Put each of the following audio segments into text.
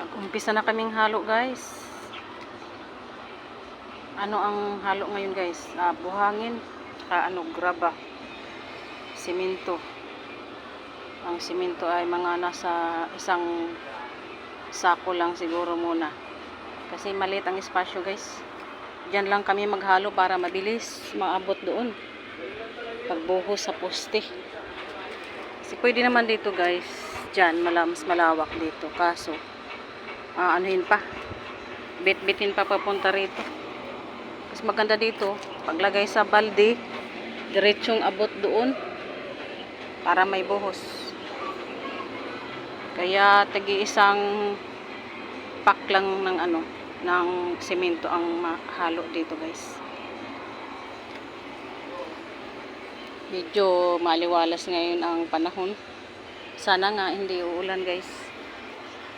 Nag-umpisa na kaming halo, guys. Ano ang halo ngayon, guys? Buhangin, graba, simento. Ang simento ay mga nasa isang sako lang siguro muna. Kasi maliit ang espasyo, guys. Diyan lang kami maghalo para mabilis maabot doon. Pagbuhos sa poste. Kasi pwede naman dito, guys. Diyan, mas malawak dito. Kaso, anuhin pa. Bit-bitin pa papunta rito. Mas maganda dito, paglagay sa balde, diretsong abot doon para may buhos. Kaya tagi-isang pack lang ng semento ang mahalo dito, guys. Medyo maliwalas ngayon ang panahon. Sana nga hindi uulan, guys,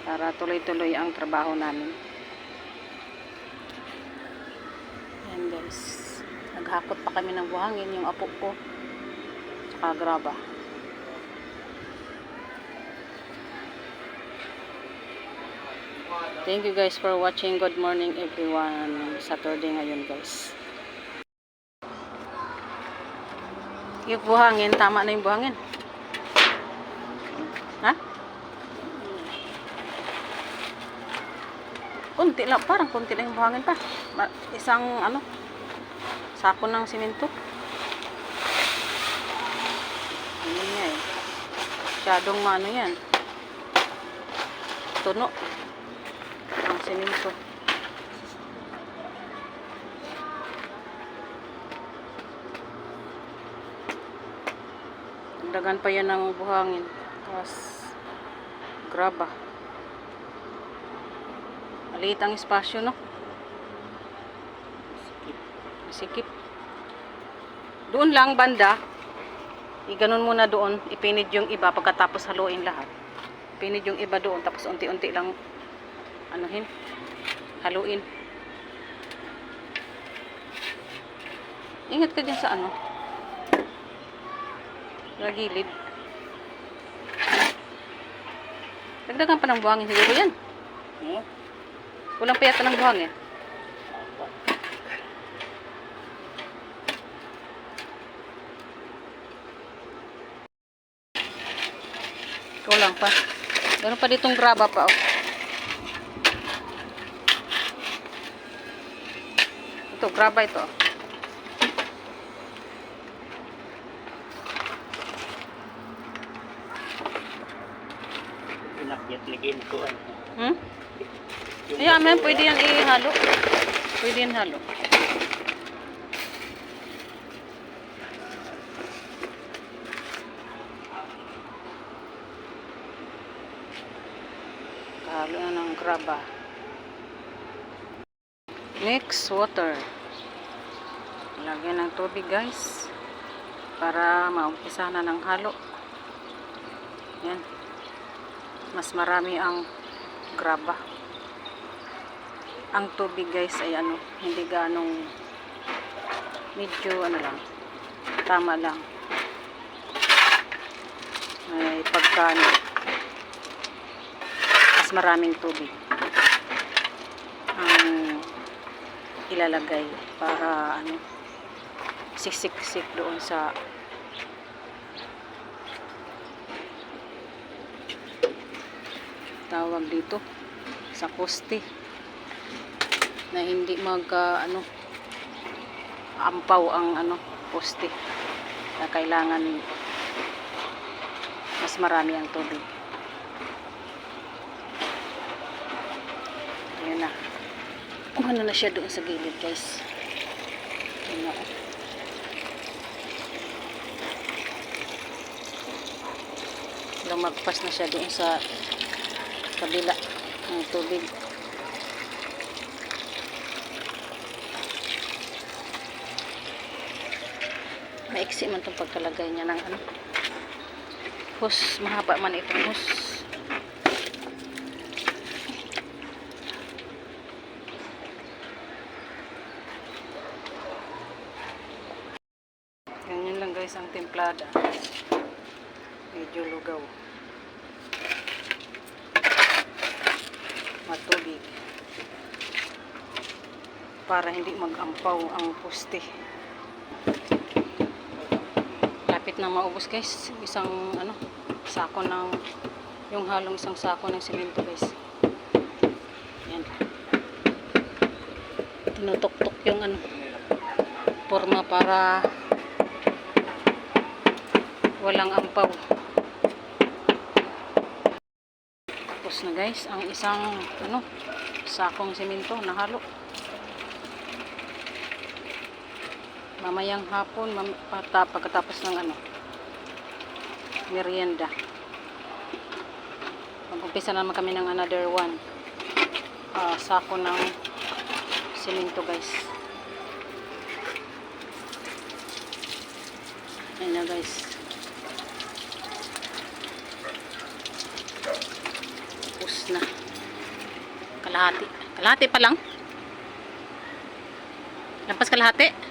para tuloy-tuloy ang trabaho namin. Ayan, guys, naghakot pa kami ng buhangin, yung apo ko saka graba. Thank you, guys, for watching. Good morning, everyone. Saturday ngayon, guys. Yung buhangin, tama na yung buhangin. Ha? Kunti lang, parang kunti lang yung buhangin pa. Isang sako ng simento. Ano nga eh. Masyadong yan. Tuno. Ang simento. Dagan pa yan ng buhangin. Tapos graba. Maliit ang espasyo, no? Sikip. Doon lang banda. Iganon muna doon. Ipinid yung iba pagkatapos haluin lahat. Ipinid yung iba doon. Tapos unti-unti lang haluin. Ingat ka dyan sa sa gilid. Dagdagan pa ng buhangin siguro yan. Kulang pa yata ng buhangin. Kulang pa. Meron pa ditong graba pa, oh. Ito, graba ito. Ayan, pwede yan ihalo. Pwede yan halo. Halo na ng graba. Mix water. Lagyan ng tubig, guys, para maumpisa na ng halo. Yan. Mas marami ang graba. Ang tubig, guys, ay hindi ganong, medyo lang, tama lang. Ay pagkano mas maraming tubig ang ilalagay para siksik-sik doon sa tawag dito sa poste, na hindi ampaw ang poste, na kailangan mas marami ang tubig. Ayan na. Kumano na siya doon sa gilid, guys. Ayan na. Lumagpas na siya doon sa kabila ng tubig. Maiksi man itong pagkalagay niya ng hose. Mahaba man itong hose. Ganyan lang, guys, ang templada. Medyo lugaw. at tubig para hindi mag-ampaw ang poste. Lapit na maubos guys, isang sako ng yung halong isang sako ng semento guys. Yan. Tinutok-tok yung forma para walang ampaw. Tapos na guys ang isang sakong semento na halo. Mamayang hapon pagkatapos ng merienda, mag-umpisa naman kami ng another one sako ng semento guys. Ayan na guys, tapos na kalahati pa lang, lampas kalahati.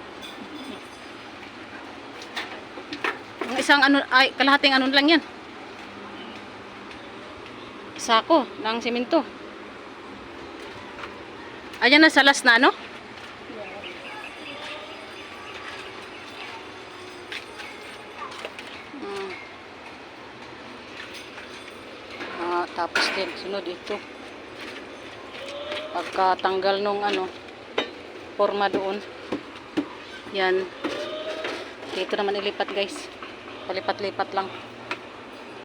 Ang isang ay kalahating lang yan, sako ng semento. Ayan na sa last na tapos din sunod ito, pagkatanggal nung forma doon, yan dito naman ilipat guys, palipat-lipat lang.